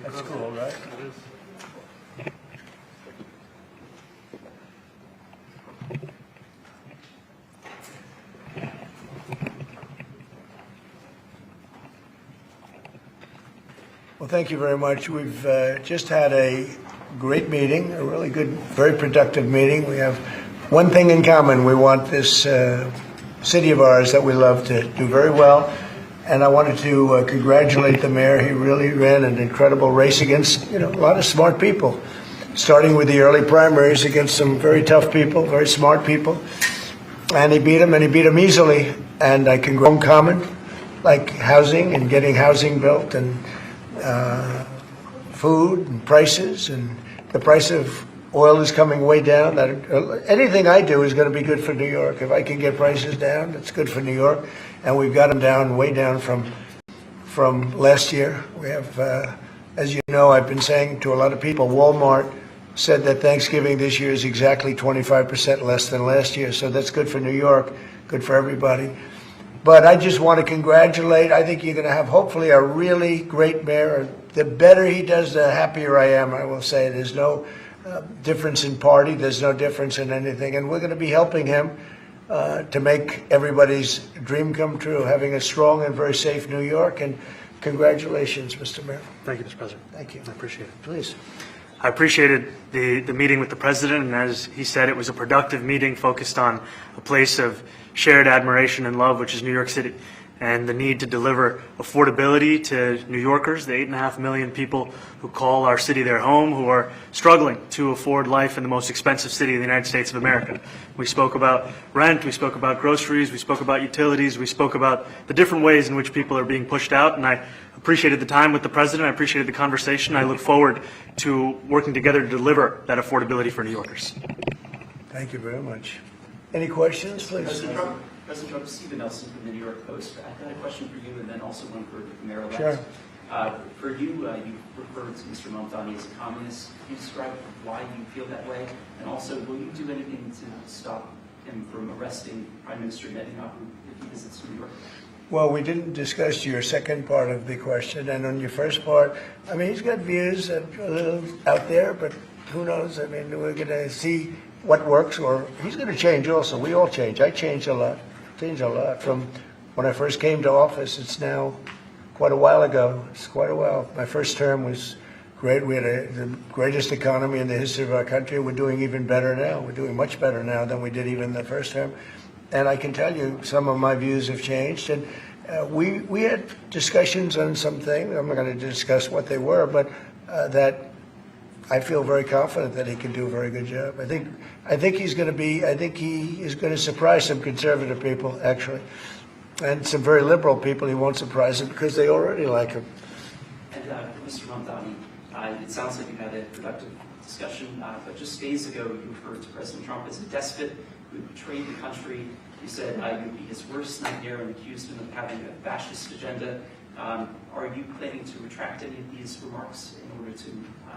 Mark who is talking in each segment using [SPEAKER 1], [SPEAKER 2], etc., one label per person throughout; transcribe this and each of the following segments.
[SPEAKER 1] That's cool, right?
[SPEAKER 2] It is.
[SPEAKER 1] Well, thank you very much. We've just had a great meeting, a really good, very productive meeting. We have one thing in common. We want this city of ours that we love to do very well. And I wanted to congratulate the mayor. He really ran an incredible race against, a lot of smart people, starting with the early primaries against some very tough people, very smart people. And he beat them easily. And I congratulate common, like housing and getting housing built and food and prices, and the price of oil is coming way down. Anything I do is going to be good for New York. If I can get prices down, it's good for New York. And we've got them down, way down from last year. We have, as you know, I've been saying to a lot of people, Walmart said that Thanksgiving this year is exactly 25% less than last year. So that's good for New York, good for everybody. But I just want to congratulate. I think you're going to have, hopefully, a really great mayor. The better he does, the happier I am, I will say. There's no difference in party. There's no difference in anything. And we're going to be helping him to make everybody's dream come true, having a strong and very safe New York. And congratulations, Mr. Mayor.
[SPEAKER 2] Thank you, Mr. President.
[SPEAKER 1] Thank you.
[SPEAKER 2] I appreciate it.
[SPEAKER 1] Please.
[SPEAKER 2] I appreciated the meeting with the president, and as he said, it was a productive meeting focused on a place of shared admiration and love, which is New York City, and the need to deliver affordability to New Yorkers, the 8.5 million people who call our city their home, who are struggling to afford life in the most expensive city in the United States of America. We spoke about rent, we spoke about groceries, we spoke about utilities, we spoke about the different ways in which people are being pushed out, and I appreciated the time with the president, I appreciated the conversation. I look forward to working together to deliver that affordability for New Yorkers.
[SPEAKER 1] Thank you very much. Any questions, please?
[SPEAKER 3] President Trump, Stephen Nelson from the New York Post. I've got a question for you and then also one for the Mayor-elect.
[SPEAKER 1] Sure.
[SPEAKER 3] For you, you referred to Mr. Mamdani as a communist. Can you describe why you feel that way? And also, will you do anything to stop him from arresting Prime Minister Netanyahu if he visits New York?
[SPEAKER 1] Well, we didn't discuss your second part of the question. And on your first part, I mean, he's got views that are a little out there, but who knows? I mean, we're going to see what works, or he's going to change also. We all change. I changed a lot. From when I first came to office. It's now quite a while ago. It's quite a while. My first term was great. We had the greatest economy in the history of our country. We're doing even better now. We're doing much better now than we did even the first term. And I can tell you some of my views have changed. And we had discussions on some things. I'm not going to discuss what they were, but that I feel very confident that he can do a very good job. I think he's going to be. I think he is going to surprise some conservative people, actually, and some very liberal people. He won't surprise them because they already like him.
[SPEAKER 3] And Mr. Mamdani, it sounds like you had a productive discussion, but just days ago you referred to President Trump as a despot who betrayed the country. You said you would be his worst nightmare and accused him of having a fascist agenda. Are you planning to retract any of these remarks in order to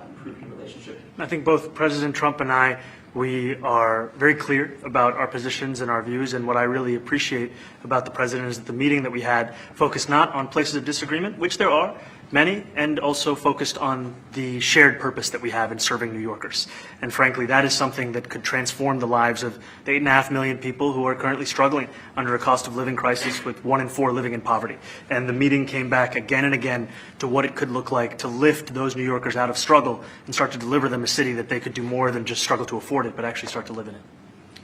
[SPEAKER 3] improve your relationship?
[SPEAKER 2] I think both President Trump and I, we are very clear about our positions and our views, and what I really appreciate about the president is that the meeting that we had focused not on places of disagreement, which there are many, and also focused on the shared purpose that we have in serving New Yorkers. And frankly, that is something that could transform the lives of the 8.5 million people who are currently struggling under a cost of living crisis, with 1 in 4 living in poverty. And the meeting came back again and again to what it could look like to lift those New Yorkers out of struggle and start to deliver them a city that they could do more than just struggle to afford it, but actually start to live in it.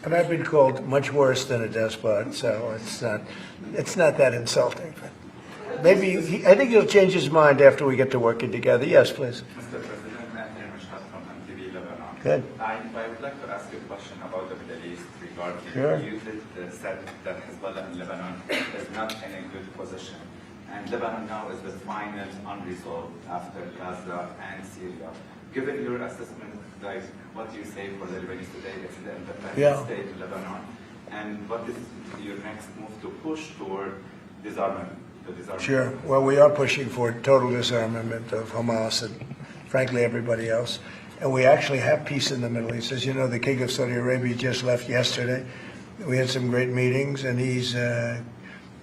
[SPEAKER 1] And I've been called much worse than a despot, so it's not that insulting. Maybe I think he'll change his mind after we get to working together. Yes, please.
[SPEAKER 4] Mr. President, from MTV Lebanon.
[SPEAKER 1] Good.
[SPEAKER 4] I would like to ask you a question about the Middle East regarding
[SPEAKER 1] Sure.
[SPEAKER 4] you said that Hezbollah in Lebanon is not in a good position. And Lebanon now is the final unresolved after Gaza and Syria. Given your assessment, like what do you say for the Lebanese today? It's the independent state of Lebanon. And what is your next move to push toward disarmament?
[SPEAKER 1] Sure. Well, we are pushing for total disarmament of Hamas and, frankly, everybody else. And we actually have peace in the Middle East. As you know, the King of Saudi Arabia just left yesterday. We had some great meetings, and he's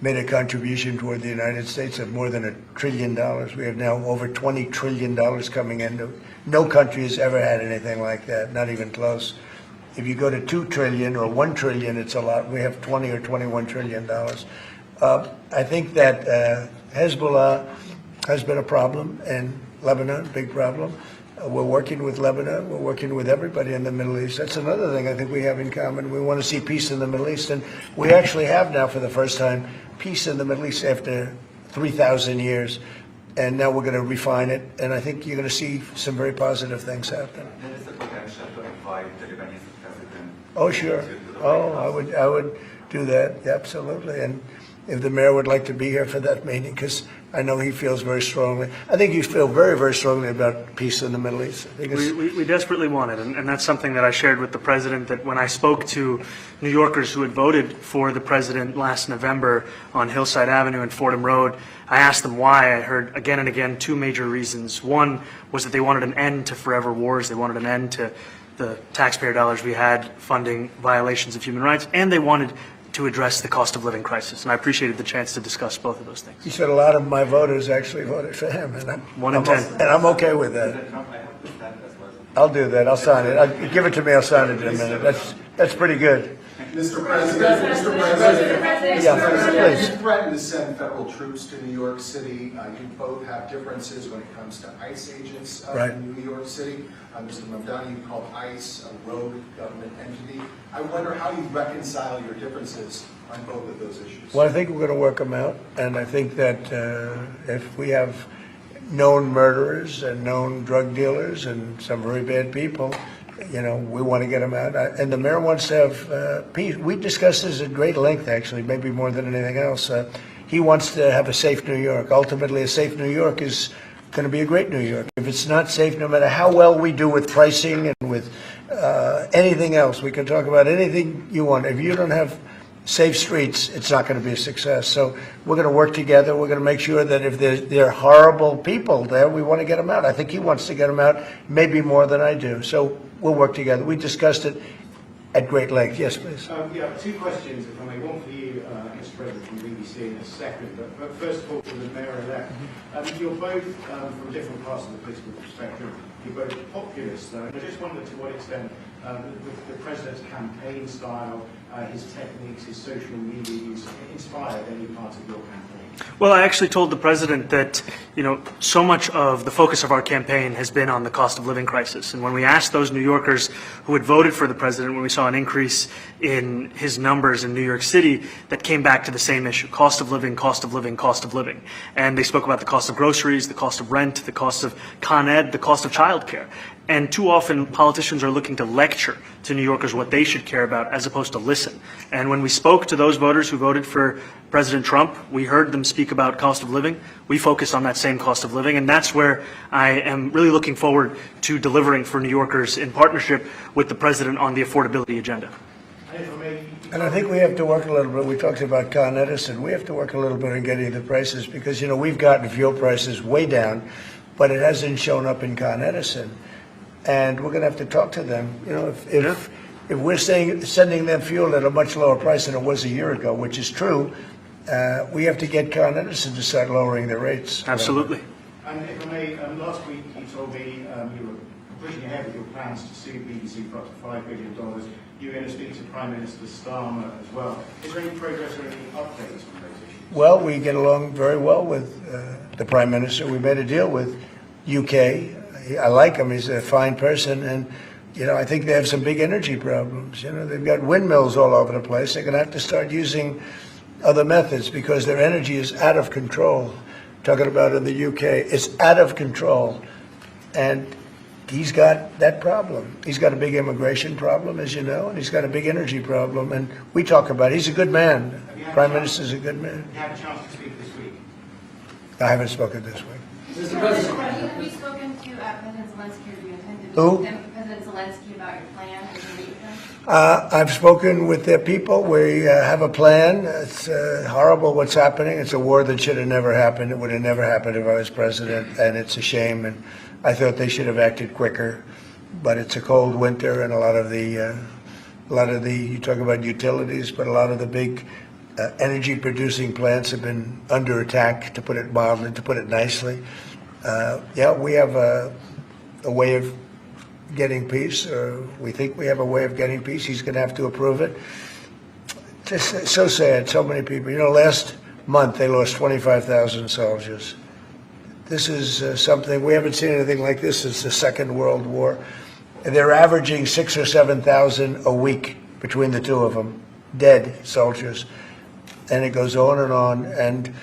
[SPEAKER 1] made a contribution toward the United States of more than $1 trillion. We have now over $20 trillion coming in. No country has ever had anything like that, not even close. If you go to 2 trillion or 1 trillion, it's a lot. We have 20 or 21 trillion dollars. I think that Hezbollah has been a problem in Lebanon, big problem. We're working with Lebanon. We're working with everybody in the Middle East. That's another thing I think we have in common. We want to see peace in the Middle East, and we actually have now, for the first time, peace in the Middle East after 3,000 years. And now we're going to refine it, and I think you're going to see some very positive things happen.
[SPEAKER 4] There is a potential to invite the Lebanese president.
[SPEAKER 1] Oh, sure. Oh, I would do that, absolutely. And if the mayor would like to be here for that meeting, because I know he feels very strongly. I think you feel very, very strongly about peace in the Middle East. I think
[SPEAKER 2] We desperately want it, and that's something that I shared with the president, that when I spoke to New Yorkers who had voted for the president last November on Hillside Avenue and Fordham Road, I asked them why. I heard again and again two major reasons. One was that they wanted an end to forever wars. They wanted an end to the taxpayer dollars we had funding violations of human rights, and they wanted to address the cost of living crisis. And I appreciated the chance to discuss both of those things.
[SPEAKER 1] he said a lot of my voters actually voted for him, and
[SPEAKER 2] One in 10.
[SPEAKER 1] And I'm okay with that.
[SPEAKER 4] President Trump, I have to stand as well.
[SPEAKER 1] I'll do that. I'll sign it. Give it to me. I'll sign it in a minute. That's pretty good.
[SPEAKER 5] Mr. President,
[SPEAKER 1] Yeah, please.
[SPEAKER 5] you threatened to send federal troops to New York City. You both have differences when it comes to ICE agents
[SPEAKER 1] Right.
[SPEAKER 5] in New York City. Mr. Mamdani, you called ICE a rogue government entity. I wonder how you reconcile your differences on both of those issues.
[SPEAKER 1] Well, I think we're going to work them out, and I think that if we have known murderers and known drug dealers and some very bad people, we want to get them out. And the mayor wants to have peace. We discussed this at great length, actually, maybe more than anything else. He wants to have a safe New York. Ultimately, a safe New York is going to be a great New York. If it's not safe, no matter how well we do with pricing and with anything else, we can talk about anything you want. If you don't have safe streets, it's not going to be a success. So we're going to work together. We're going to make sure that if there are horrible people there, we want to get them out. I think he wants to get them out, maybe more than I do. So we'll work together. We discussed it at great length. Yes, please.
[SPEAKER 6] Yeah, two questions, if I may. One for you, Mr. President, from BBC in a second. But first of all, for the Mayor-elect, you're both from different parts of the political spectrum. You're both populist, though. And I just wondered to what extent the President's campaign style, his techniques, his social media use inspired any part of your campaign.
[SPEAKER 2] Well, I actually told the president that, so much of the focus of our campaign has been on the cost of living crisis. And when we asked those New Yorkers who had voted for the president, when we saw an increase in his numbers in New York City, that came back to the same issue: cost of living, cost of living, cost of living. And they spoke about the cost of groceries, the cost of rent, the cost of Con Ed, the cost of childcare. And too often, politicians are looking to lecture to New Yorkers what they should care about, as opposed to listen. And when we spoke to those voters who voted for President Trump, we heard them speak about cost of living. We focused on that same cost of living, and that's where I am really looking forward to delivering for New Yorkers in partnership with the president on the affordability agenda.
[SPEAKER 1] And I think we have to work a little bit. We talked about Con Edison. We have to work a little bit on getting the prices, because, we've gotten fuel prices way down, but it hasn't shown up in Con Edison. And we're going to have to talk to them. If we're sending them fuel at a much lower price than it was a year ago, which is true, we have to get Con Edison to start lowering their rates.
[SPEAKER 2] Absolutely.
[SPEAKER 6] And if I may, last week you told me you were pushing ahead with your plans to sue BBC for up to $5 billion. You're going to speak to Prime Minister Starmer as well. Is there any progress or any updates on those issues?
[SPEAKER 1] Well, we get along very well with the Prime Minister. We made a deal with UK. I like him. He's a fine person. And, I think they have some big energy problems. They've got windmills all over the place. They're going to have to start using other methods because their energy is out of control. Talking about in the UK, it's out of control. And he's got that problem. He's got a big immigration problem, as you know, and he's got a big energy problem. And we talk about it. He's a good man. Prime Minister's a good man.
[SPEAKER 6] You had a chance to speak this week.
[SPEAKER 1] I haven't spoken this week.
[SPEAKER 7] Mr. President, have you spoken to President Zelensky, or do you intend to
[SPEAKER 1] Who?
[SPEAKER 7] meet with President Zelensky about your plan? Have you meet with him?
[SPEAKER 1] I've spoken with their people. We have a plan. It's horrible what's happening. It's a war that should have never happened. It would have never happened if I was president, and it's a shame. And I thought they should have acted quicker. But it's a cold winter, and a lot of the you talk about utilities, but a lot of the big energy-producing plants have been under attack, to put it mildly, to put it nicely. Yeah, we have a way of getting peace, or we think we have a way of getting peace. He's going to have to approve it. Just so sad, so many people. You know, last month they lost 25,000 soldiers. This is something, we haven't seen anything like this since the Second World War. And they're averaging 6,000 or 7,000 a week between the two of them, dead soldiers. And it goes on, and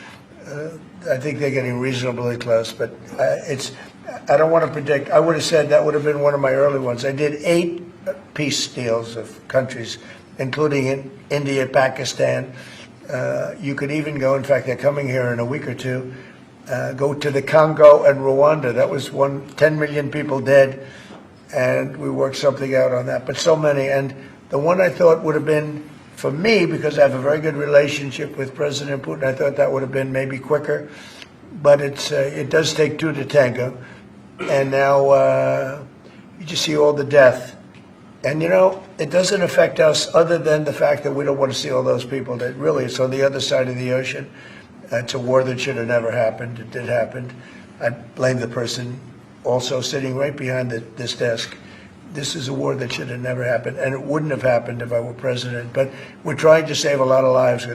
[SPEAKER 1] I think they're getting reasonably close, but I don't want to predict. I would have said that would have been one of my early ones. I did 8 peace deals of countries, including in India, Pakistan. You could even go, in fact, they're coming here in a week or two, go to the Congo and Rwanda. That was 10 million people dead, and we worked something out on that. But so many, and the one I thought would have been, for me, because I have a very good relationship with President Putin, I thought that would have been maybe quicker, but it does take 2 to tango. And now you just see all the death. And, you know, it doesn't affect us other than the fact that we don't want to see all those people that really, it's on the other side of the ocean. It's a war that should have never happened. It did happen. I blame the person also sitting right behind this desk. This is a war that should have never happened, and it wouldn't have happened if I were president. But we're trying to save a lot of lives. They're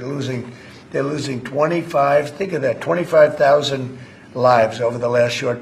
[SPEAKER 1] losing 25, think of that, 25,000 lives over the last short period.